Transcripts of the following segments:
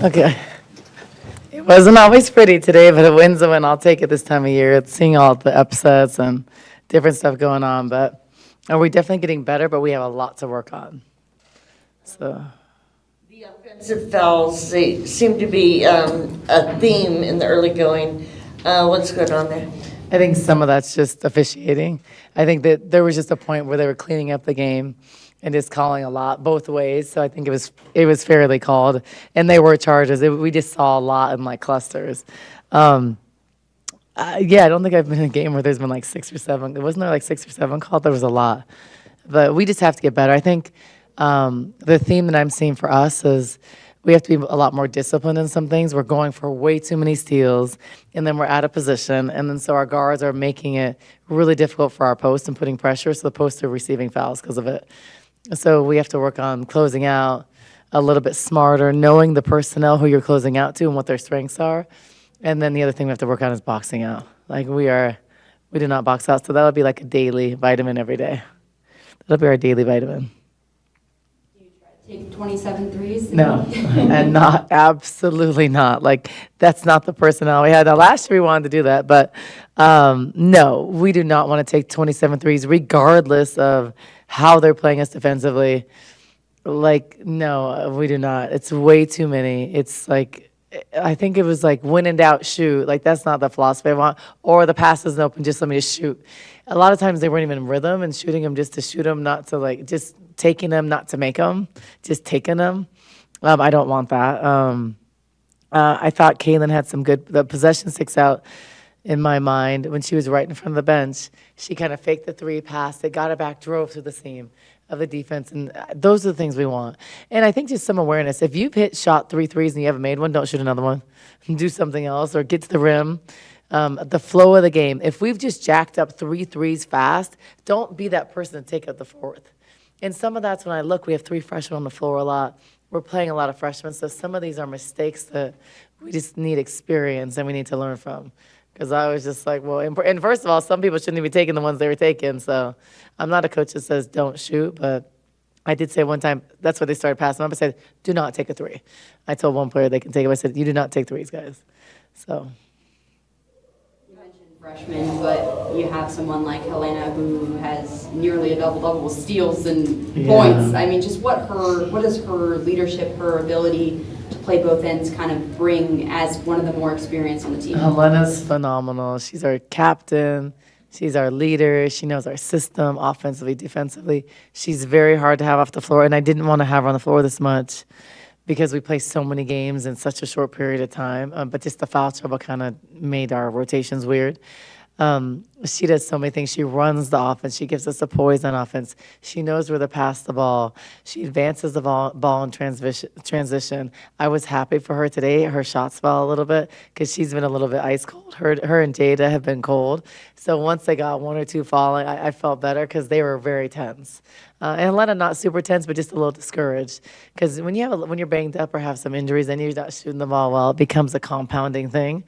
Okay. It wasn't always pretty today, but a win's a win. I'll take it this time of year. It's seeing all the upsets and different stuff going on, but we're definitely getting better, but we have a lot to work on. So, The offensive fouls, they seem to be a theme in the early going. What's going on there? I think some of that's just officiating. I think that there was just a point where they were cleaning up the game and just calling a lot both ways. So I think it was fairly called, and they were charges. We just saw a lot in like clusters. Yeah, I don't think I've been in a game where there's been like 6 or 7. Wasn't there like 6 or 7 called? There was a lot, but we just have to get better. I think the theme that I'm seeing for us is we have to be a lot more disciplined in some things. We're going for way too many steals, and then we're out of position, and then so our guards are making it really difficult for our post and putting pressure, so the posts are receiving fouls because of it. So we have to work on closing out a little bit smarter, knowing the personnel who you're closing out to and what their strengths are. And then the other thing we have to work on is boxing out. Like we do not box out, so that'll be like a daily vitamin every day. That'll be our daily vitamin. Do you try to take 27 threes? No, and not, absolutely not. Like, that's not the personnel we had. Now, last year we wanted to do that, but no, we do not want to take 27 threes, regardless of how they're playing us defensively. Like, no, we do not. It's way too many. It's like, I think it was like when in doubt, shoot. Like, that's not the philosophy I want. Or the pass isn't open, just let me just shoot. A lot of times they weren't even in rhythm and shooting them just to shoot them, not to like, just taking them, not to make them, just taking them. I don't want that. I thought Kaylin had some good, the possession sticks out in my mind when she was right in front of the bench. She kind of faked the three, passed it, got it back, drove through the seam of the defense, and those are the things we want. And I think just some awareness. If you've shot 3 threes and you haven't made one, don't shoot another one. Do something else or get to the rim. The flow of the game. If we've just jacked up 3 threes fast, don't be that person to take out the fourth. And some of that's when I look, we have 3 freshmen on the floor a lot. We're playing a lot of freshmen, so some of these are mistakes that we just need experience and we need to learn from. Because I was just like, well, and first of all, some people shouldn't be taking the ones they were taking. So I'm not a coach that says don't shoot, but I did say one time, that's where they started passing up. I said, do not take a 3. I told one player they can take it. I said, you do not take 3s, guys. So. You mentioned freshmen, but you have someone like Helena who has nearly a double-double with steals and points. I mean, just what does her leadership, her ability to play both ends kind of bring as one of the more experienced on the team? Helena's phenomenal. She's our captain. She's our leader. She knows our system, offensively, defensively. She's very hard to have off the floor, and I didn't want to have her on the floor this much because we play so many games in such a short period of time. But just the foul trouble kind of made our rotations weird. She does so many things. She runs the offense. She gives us a poise on offense. She knows where to pass the ball. She advances the ball in transition. I was happy for her today. Her shots fell a little bit because she's been a little bit ice cold. Her and Jada have been cold. So once they got 1 or 2 falling, I felt better because they were very tense. And Helena not super tense, but just a little discouraged. Because when you're banged up or have some injuries and you're not shooting the ball well, it becomes a compounding thing.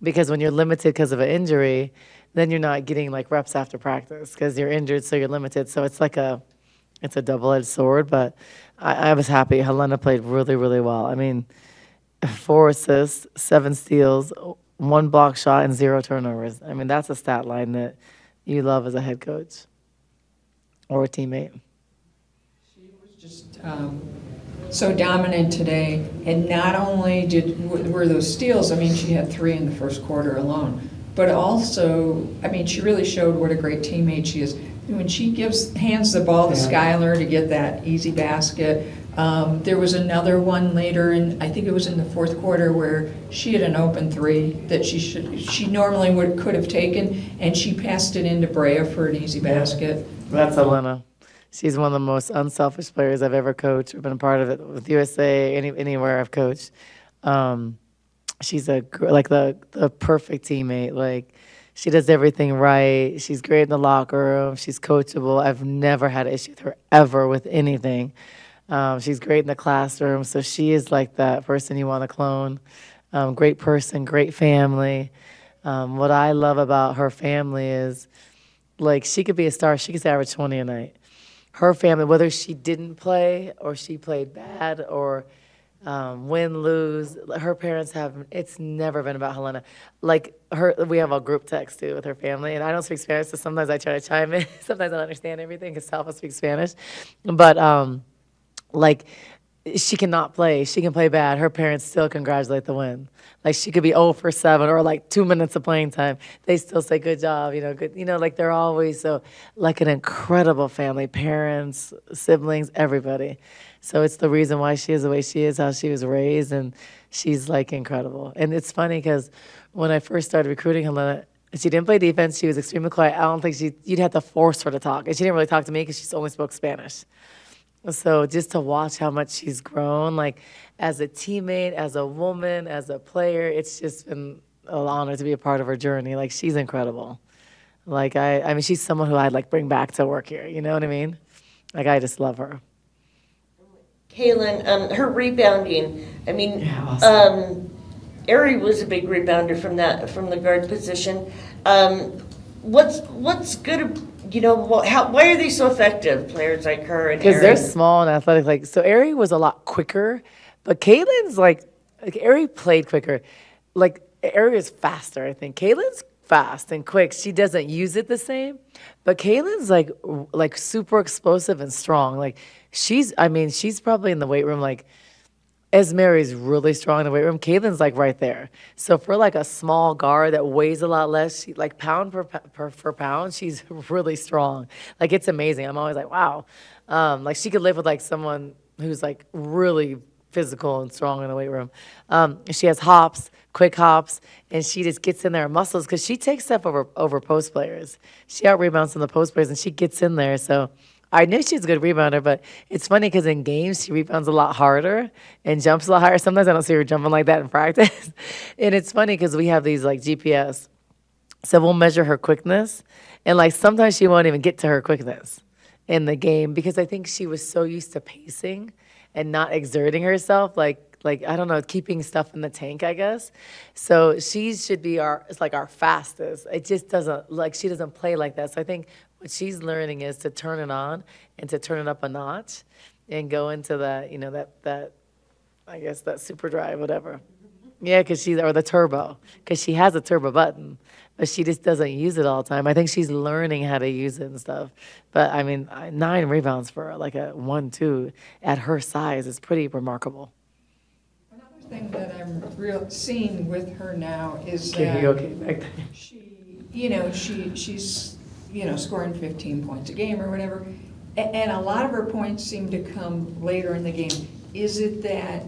Because when you're limited because of an injury, then you're not getting like reps after practice because you're injured, so you're limited. So it's like it's a double-edged sword. But I was happy. Helena played really, really well. I mean, 4 assists, 7 steals, 1 block shot, and 0 turnovers. I mean, that's a stat line that you love as a head coach or a teammate. She was just so dominant today, and not only were those steals, I mean, she had 3 in the first quarter alone, but also, I mean, she really showed what a great teammate she is. When she hands the ball to Skylar to get that easy basket, there was another one later, and I think it was in the fourth quarter, where she had an open 3 that she normally could have taken, and she passed it into Brea for an easy basket. That's Helena. She's one of the most unselfish players I've ever coached or been a part of it with USA, anywhere I've coached. She's the perfect teammate. Like, she does everything right. She's great in the locker room. She's coachable. I've never had an issue with her ever with anything. She's great in the classroom. So she is like that person you want to clone. Great person, great family. What I love about her family is, like, she could be a star. She could average 20 a night. Her family, whether she didn't play or she played bad or Win, lose. Her parents have, it's never been about Helena. Like we have a group text too with her family, and I don't speak Spanish, so sometimes I try to chime in. Sometimes I don't understand everything because Salva speaks Spanish. But like she cannot play. She can play bad. Her parents still congratulate the win. Like she could be 0 for 7 or like 2 minutes of playing time. They still say good job, good, like they're always so like an incredible family, parents, siblings, everybody. So it's the reason why she is the way she is, how she was raised, and she's like incredible. And it's funny because when I first started recruiting Helena, she didn't play defense. She was extremely quiet. I don't think you'd have to force her to talk. And she didn't really talk to me because she only spoke Spanish. So just to watch how much she's grown, like as a teammate, as a woman, as a player, it's just been an honor to be a part of her journey. Like she's incredible. Like I mean, she's someone who I'd like bring back to work here. You know what I mean? Like I just love her. Kaylin, her rebounding, I mean, Yeah, awesome. Ari was a big rebounder from the guard position. What's good, why are they so effective, players like her and Because Ari? they're small and athletic. Like so, Ari was a lot quicker, but Kaylin's like Ari played quicker. Like Ari is faster. I think Kaylin's fast and quick. She doesn't use it the same, but Kaylin's like super explosive and strong. Like I mean, she's probably in the weight room like. Esmeri's really strong in the weight room. Kaylin's like right there. So for like a small guard that weighs a lot less, she like pound per pound, she's really strong. Like it's amazing. I'm always like, wow. Like she could live with like someone who's like really physical and strong in the weight room. She has hops, quick hops, and she just gets in there and muscles because she takes stuff over post players. She out rebounds some of the post players and she gets in there. So I knew she was a good rebounder, but it's funny because in games she rebounds a lot harder and jumps a lot higher. Sometimes I don't see her jumping like that in practice. And it's funny because we have these like GPS. So we'll measure her quickness. And like sometimes she won't even get to her quickness in the game because I think she was so used to pacing and not exerting herself, like I don't know, keeping stuff in the tank, I guess. So she should be it's like our fastest. It just doesn't like she doesn't play like that. So I think what she's learning is to turn it on and to turn it up a notch and go into that, that I guess that super drive, whatever. Yeah, or the turbo, because she has a turbo button, but she just doesn't use it all the time. I think she's learning how to use it and stuff. But I mean, 9 rebounds for like a 1-2 at her size is pretty remarkable. Another thing that I'm seeing with her now is Okay, that okay, back there. she's scoring 15 points a game or whatever, and a lot of her points seem to come later in the game. Is it that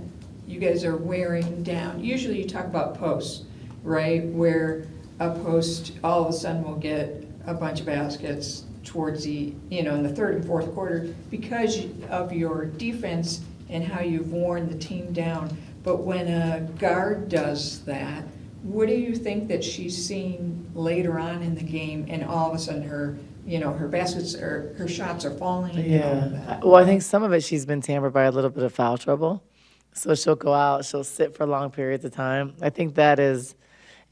you guys are wearing down? Usually you talk about posts, right, where a post all of a sudden will get a bunch of baskets towards the, in the third and fourth quarter because of your defense and how you've worn the team down. But when a guard does that, what do you think that she's seeing later on in the game, and all of a sudden her baskets or her shots are falling? And all of Yeah. that? Well, I think some of it she's been tampered by a little bit of foul trouble. So she'll go out, she'll sit for long periods of time. I think that is,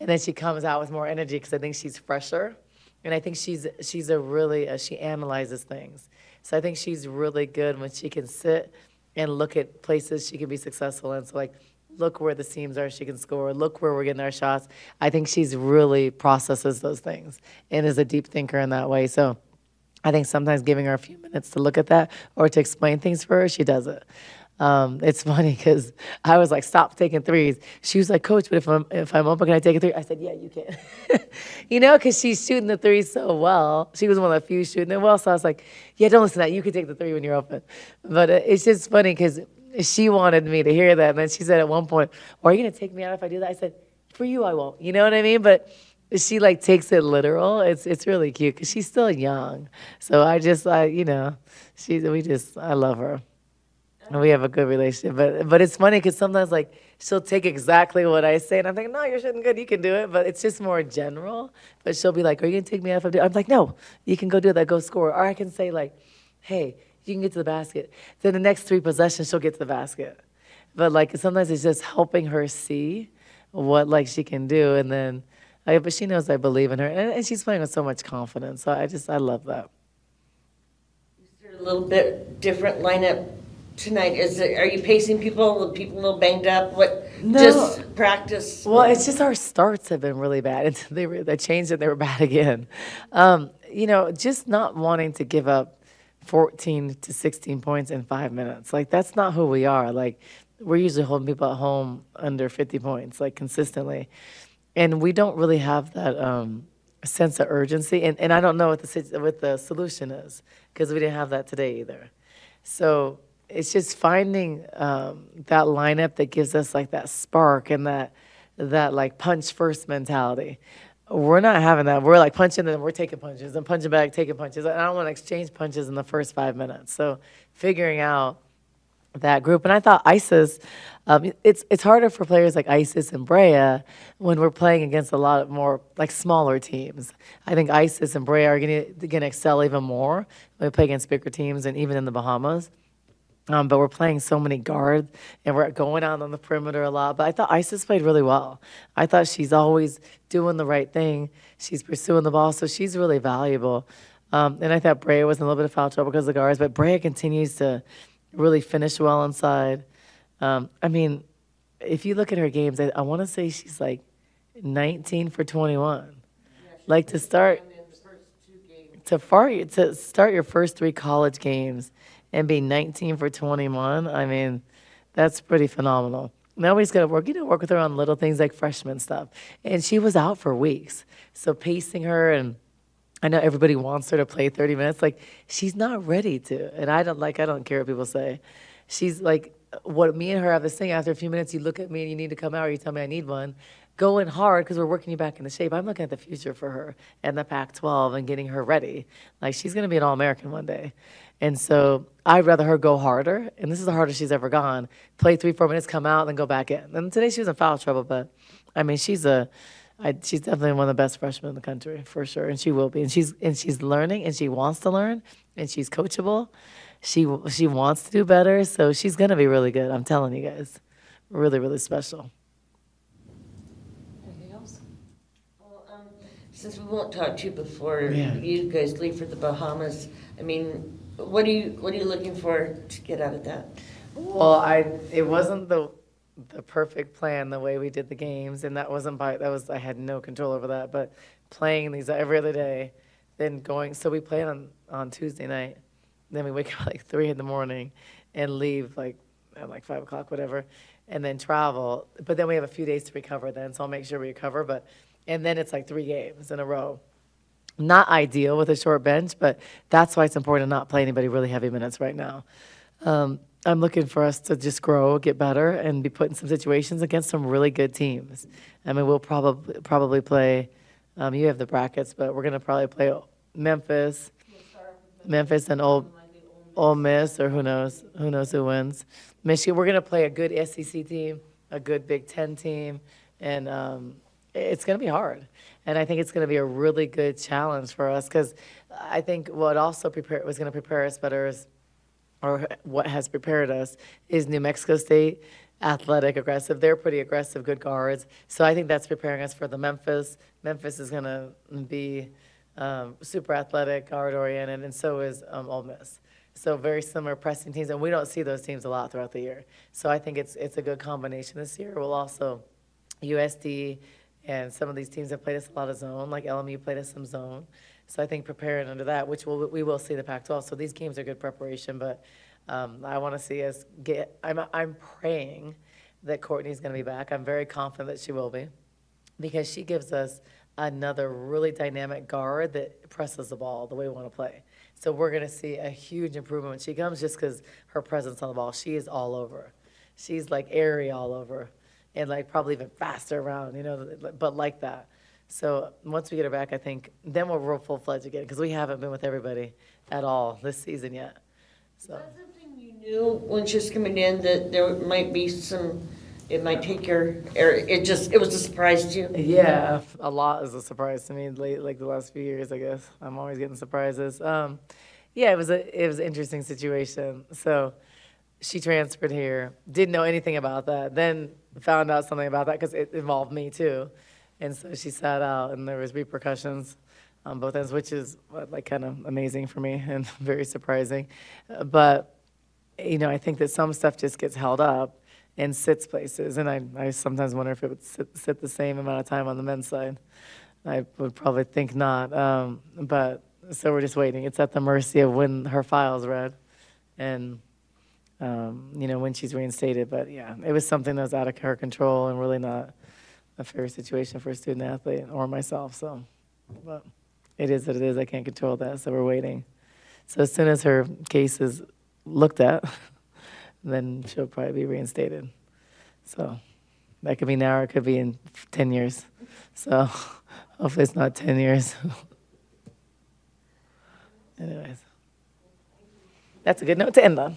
and then she comes out with more energy because I think she's fresher. And I think she analyzes things. So I think she's really good when she can sit and look at places she can be successful in. So like, look where the seams are, she can score. Look where we're getting our shots. I think she's really processes those things and is a deep thinker in that way. So I think sometimes giving her a few minutes to look at that or to explain things for her, she does it. It's funny because I was like, stop taking threes. She was like, Coach, but if I'm open, can I take a three? I said, yeah, you can. Because she's shooting the three so well. She was one of the few shooting it well. So I was like, yeah, don't listen to that. You can take the three when you're open. But it's just funny because she wanted me to hear that. And then she said at one point, well, are you going to take me out if I do that? I said, for you, I won't. You know what I mean? But she like takes it literal. It's really cute because she's still young. So I love her. And we have a good relationship. But it's funny because sometimes like she'll take exactly what I say and I'm thinking, no, you're shooting good, you can do it. But it's just more general. But she'll be like, are you gonna take me out if I do? I'm like, no, you can go do that, go score. Or I can say like, hey, you can get to the basket. Then the next 3 possessions she'll get to the basket. But like sometimes it's just helping her see what like she can do, and then but she knows I believe in her, and she's playing with so much confidence. So I love that. Is there a little bit different lineup tonight? Are you pacing people? Are people a little banged up? What? No. Just practice? Well, it's just our starts have been really bad. They changed and they were bad again. Just not wanting to give up 14 to 16 points in 5 minutes. Like, that's not who we are. Like, we're usually holding people at home under 50 points, like, consistently. And we don't really have that sense of urgency. And I don't know what the solution is, because we didn't have that today either. So it's just finding that lineup that gives us like that spark and that like punch first mentality. We're not having that. We're like punching and we're taking punches and punching back, taking punches. And I don't want to exchange punches in the first 5 minutes. So figuring out that group. And I thought ISIS, it's harder for players like ISIS and Brea when we're playing against a lot more like smaller teams. I think ISIS and Brea are going to excel even more when we play against bigger teams and even in the Bahamas. But we're playing so many guards, and we're going out on the perimeter a lot. But I thought Isis played really well. I thought she's always doing the right thing. She's pursuing the ball, so she's really valuable. And I thought Brea was in a little bit of foul trouble because of the guards, but Brea continues to really finish well inside. If you look at her games, I want to say she's like 19 for 21. Like to start your first 3 college games and be 19 for 21, that's pretty phenomenal. Now we just got to work with her on little things like freshman stuff. And she was out for weeks. So pacing her, and I know everybody wants her to play 30 minutes. Like, she's not ready to. And I don't care what people say. She's like, what me and her have this thing, after a few minutes, you look at me and you need to come out, or you tell me I need one. Going hard because we're working you back into shape. I'm looking at the future for her and the Pac-12 and getting her ready. Like, she's going to be an All-American one day. And so I'd rather her go harder, and this is the hardest she's ever gone, play 3-4 minutes, come out, then go back in. And today she was in foul trouble, but, she's definitely one of the best freshmen in the country, for sure, and she will be. And she's learning, and she wants to learn, and she's coachable. She wants to do better, so she's going to be really good. I'm telling you guys. Really, really special. Anything else? Well, since we won't talk to you before Yeah. you guys leave for the Bahamas, what are you looking for to get out of that? Well, it wasn't the perfect plan the way we did the games, and I had no control over that. But playing these every other day, then so we play on Tuesday night, then we wake up at like 3 in the morning, and leave at like 5 o'clock, whatever, and then travel. But then we have a few days to recover then, so I'll make sure we recover. And then it's like 3 games in a row. Not ideal with a short bench, but that's why it's important to not play anybody really heavy minutes right now. I'm looking for us to just grow, get better, and be put in some situations against some really good teams. We'll probably play, you have the brackets, but we're going to probably play Memphis and Ole Miss, or who knows who wins. Michigan, we're going to play a good SEC team, a good Big Ten team, and it's going to be hard. And I think it's going to be a really good challenge for us, because I think what also was going to prepare us better or what has prepared us is New Mexico State, athletic, aggressive. They're pretty aggressive, good guards. So I think that's preparing us for the Memphis. Memphis is going to be super athletic, guard-oriented, and so is Ole Miss. So very similar pressing teams, and we don't see those teams a lot throughout the year. So I think it's a good combination this year. We'll also, USD, and some of these teams have played us a lot of zone, like LMU played us some zone. So I think preparing under that, which we will see the Pac-12. So these games are good preparation, but I want to see us get. I'm praying that Courtney's going to be back. I'm very confident that she will be, because she gives us another really dynamic guard that presses the ball the way we want to play. So we're going to see a huge improvement when she comes, just because her presence on the ball. She is all over. She's like airy all over. And like probably even faster around, but like that. So once we get her back, I think then we'll roll full-fledged again, because we haven't been with everybody at all this season yet. So. Was that something you knew when she was coming in, that there might be it might take her, or it was a surprise to you? Yeah, a lot is a surprise to me, like the last few years, I guess. I'm always getting surprises. It was an interesting situation. So she transferred here, didn't know anything about that, then found out something about that because it involved me too. And so she sat out, and there was repercussions on both ends, which is kind of amazing for me and very surprising. But I think that some stuff just gets held up and sits places, and I sometimes wonder if it would sit the same amount of time on the men's side. I would probably think not, but so we're just waiting. It's at the mercy of when her file's read, and when she's reinstated. But yeah, it was something that was out of her control and really not a fair situation for a student athlete or myself. So, but it is what it is. I can't control that, so we're waiting. So as soon as her case is looked at, then she'll probably be reinstated. So that could be now or it could be in 10 years. So hopefully it's not 10 years. Anyways, that's a good note to end on.